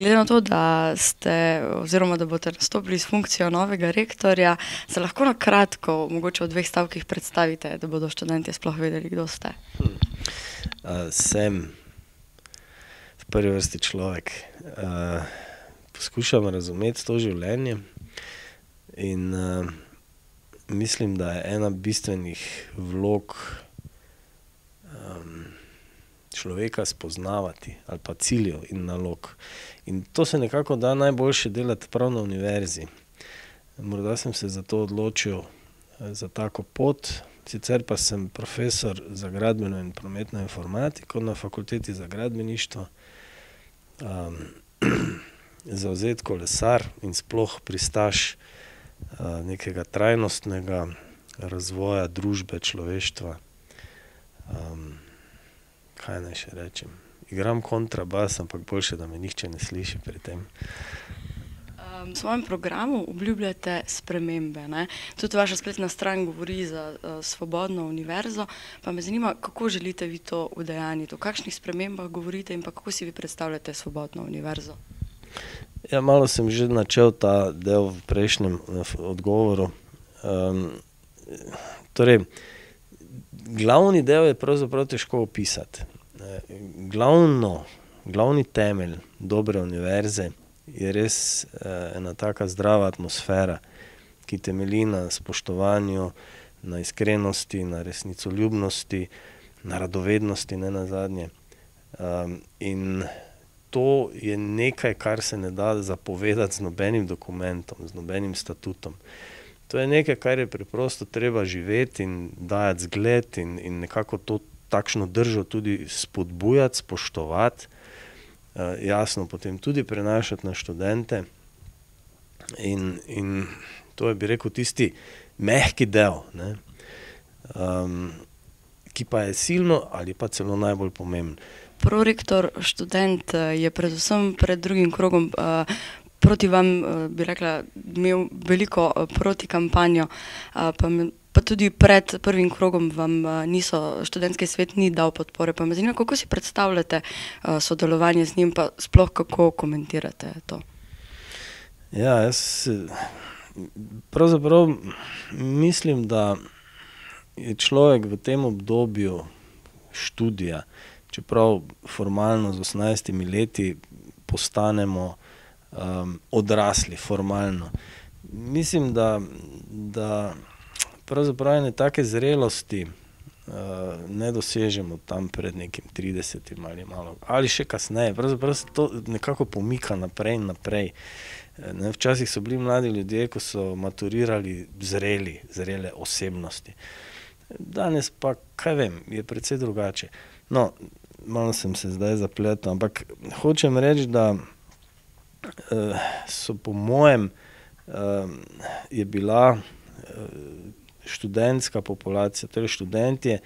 Glede na to, da ste oziroma da boste nastopili s funkcijo novega rektorja, se lahko na kratko, mogoče v 2 stavkih predstavite, da bodo študentje sploh vedeli, kdo ste? Sem v prvi vrsti človek. Poskušam razumeti to življenje in mislim, da je ena bistvenih vlog človeka spoznavati ali pa ciljev in nalog. In to se nekako da najboljše delati prav na univerzi. Morda sem se zato odločil za tako pot, sicer pa sem profesor za gradbeno in prometno informatiko na Fakulteti za gradbeništvo, zavzet kolesar in sploh pristaš nekega trajnostnega razvoja družbe, človeštva. Kaj naj še rečem? Igram kontrabas, ampak boljše, da me nihče ne sliši pri tem. V svojem programu obljubljate spremembe, ne? Tudi vaša spletna stran govori za svobodno univerzo, pa me zanima, kako želite vi to udejanjiti, o kakšnih spremembah govorite in pa kako si vi predstavljate svobodno univerzo? Ja, malo sem že načel ta del v prejšnjem odgovoru. Torej, glavni del je pravzaprav težko opisati. Glavni temelj dobre univerze je res ena taka zdrava atmosfera, ki temelji na spoštovanju, na iskrenosti, na resnicoljubnosti, na radovednosti nenazadnje. In to je nekaj, kar se ne da zapovedati z nobenim dokumentom, z nobenim statutom. To je nekaj, kar je preprosto treba živeti in dajati zgled in nekako to takšno držo tudi spodbujati, spoštovati, jasno potem tudi prenašati na študente. In to je, bi rekel, tisti mehki del, ne, ki pa je silno ali pa celo najbolj pomemben. Prorektor študent je predvsem pred drugim krogom proti vam, bi rekla, imel veliko protikampanjo, pa tudi pred prvim krogom vam študentski svet ni dal podpore. Pa me zanima, kako si predstavljate sodelovanje z njim, pa sploh kako komentirate to? Ja, jaz pravzaprav mislim, da je človek v tem obdobju študija, čeprav formalno z 18 leti postanemo odrasli, formalno. Mislim, da pravzaprav ene take zrelosti ne dosežemo tam pred nekim 30 ali malo, ali še kasneje. Pravzaprav se to nekako pomika naprej in naprej. Včasih so bili mladi ljudje, ko so maturirali zrele osebnosti. Danes pa, kaj vem, je precej drugače. No, malo sem se zdaj zapletel, ampak hočem reči, da so po mojem je bila študentska populacija, torej študentje,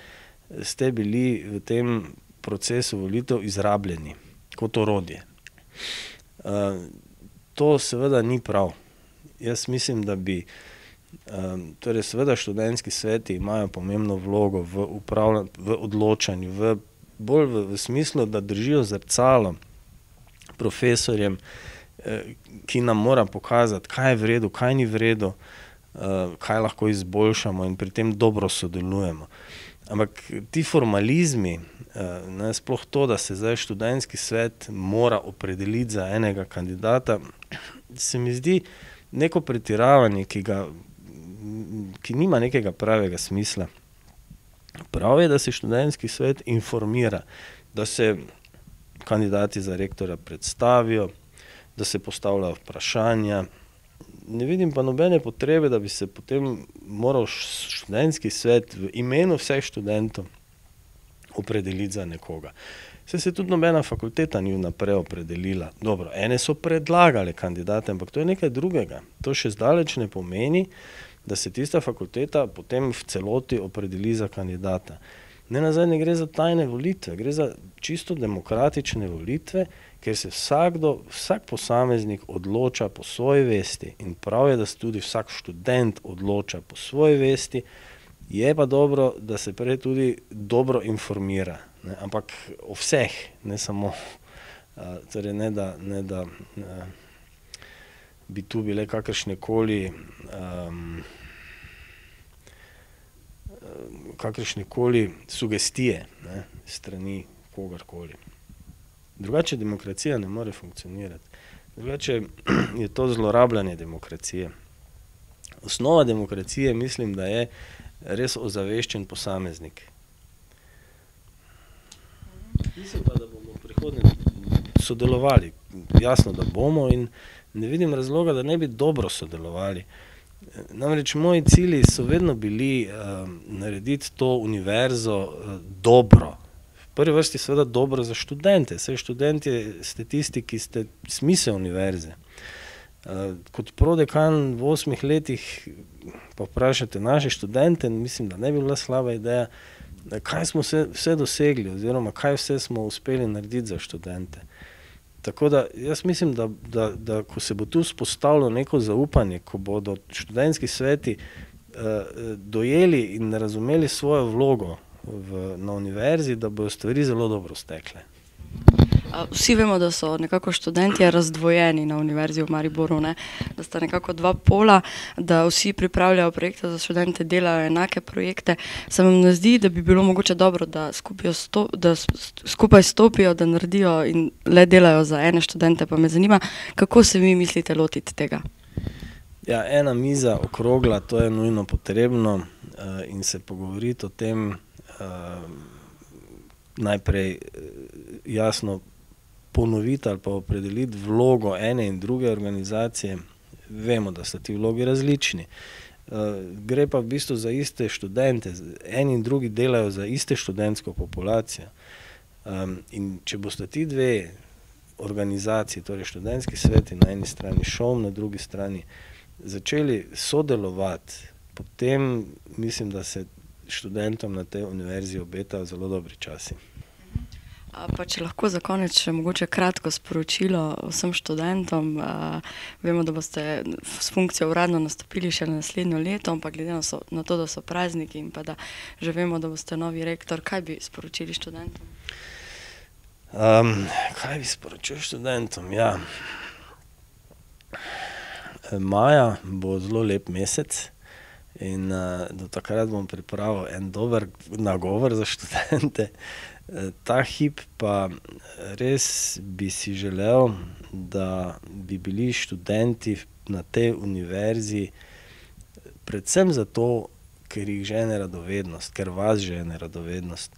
ste bili v tem procesu volitev izrabljeni kot orodje. To seveda ni prav. Jaz mislim, da bi, torej seveda študentski sveti imajo pomembno vlogo v odločanju, bolj v smislu, da držijo zrcalo profesorjem, ki nam mora pokazati, kaj je v redu, kaj ni v redu, kaj lahko izboljšamo in pri tem dobro sodelujemo. Ampak ti formalizmi, sploh to, da se zdaj študentski svet mora opredeliti za enega kandidata, se mi zdi neko pretiravanje, ki nima nekega pravega smisla. Prav je, da se študentski svet informira, da se kandidati za rektorja predstavijo, da se postavljajo vprašanja. Ne vidim pa nobene potrebe, da bi se potem moral študentski svet v imenu vseh študentov opredeliti za nekoga. Saj se tudi nobena fakulteta ni vnaprej opredelila. Dobro, ene so predlagale kandidate, ampak to je nekaj drugega. To še zdaleč ne pomeni, da se tista fakulteta potem v celoti opredeli za kandidata. Nenazadnje gre za tajne volitve, gre za čisto demokratične volitve, kjer se vsak posameznik odloča po svoji vesti in prav je, da se tudi vsak študent odloča po svoji vesti, je pa dobro, da se prej tudi dobro informira, ne, ampak o vseh, ne samo Torej ne da bi tu bile kakršnekoli sugestije, ne, strani kogarkoli. Drugače demokracija ne more funkcionirati. Drugače je to zlorabljanje demokracije. Osnova demokracije mislim, da je res ozaveščen posameznik. Mislim pa, da bomo v prihodnje sodelovali. Jasno, da bomo in ne vidim razloga, da ne bi dobro sodelovali. Namreč moji cilji so vedno bili narediti to univerzo dobro. V prvi vrsti seveda dobro za študente. Saj študentje ste tisti, ki ste smisel univerze. Kot prodekan v 8 letih pa vprašate naše študente, mislim, da ne bi bila slaba ideja, kaj smo vse dosegli oziroma kaj vse smo uspeli narediti za študente. Tako da jaz mislim, da ko se bo tu vzpostavilo neko zaupanje, ko bodo študentski sveti dojeli in razumeli svojo vlogo na univerzi, da bodo stvari zelo dobro stekle. Vsi vemo, da so nekako študentje razdvojeni na Univerzi v Mariboru, ne? Da sta nekako dva pola, da vsi pripravljajo projekte za študente, delajo enake projekte. Se vam ne zdi, da bi bilo mogoče dobro, da skupaj stopijo, da naredijo in le delajo za ene študente? Pa me zanima, kako se vi mislite lotiti tega? Ja, ena miza okrogla, to je nujno potrebno in se pogovoriti o tem, najprej jasno ponoviti ali pa opredeliti vlogo ene in druge organizacije. Vemo, da so ti vlogi različni. Gre pa v bistvu za iste študente. Eni in drugi delajo za iste študentsko populacijo. In če boste ti dve organizaciji, torej študentski sveti na eni strani, ŠOM na drugi strani, začeli sodelovati, potem mislim, da se študentom na tej univerzi obetajo zelo dobri časi. Pa če lahko za konec še mogoče kratko sporočilo vsem študentom. Vemo, da boste s funkcijo uradno nastopili še naslednjo leto, ampak glede na to, da so prazniki in pa da že vemo, da boste novi rektor, kaj bi sporočili študentom? Kaj bi sporočil študentom? Ja. Maja bo zelo lep mesec in do takrat bom pripravil en dober nagovor za študente. Ta hip pa res bi si želel, da bi bili študenti na tej univerzi predvsem zato, ker jih žene radovednost, ker vas žene radovednost.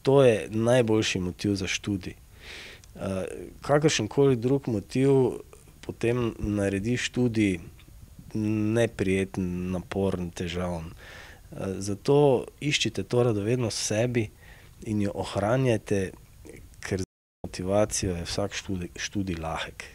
To je najboljši motiv za študij. Kakršenkoli drug motiv potem naredi študij neprijeten, naporen, težaven. Zato iščite to radovednost v sebi in jo ohranjajte, ker z motivacijo je vsak študij lahek.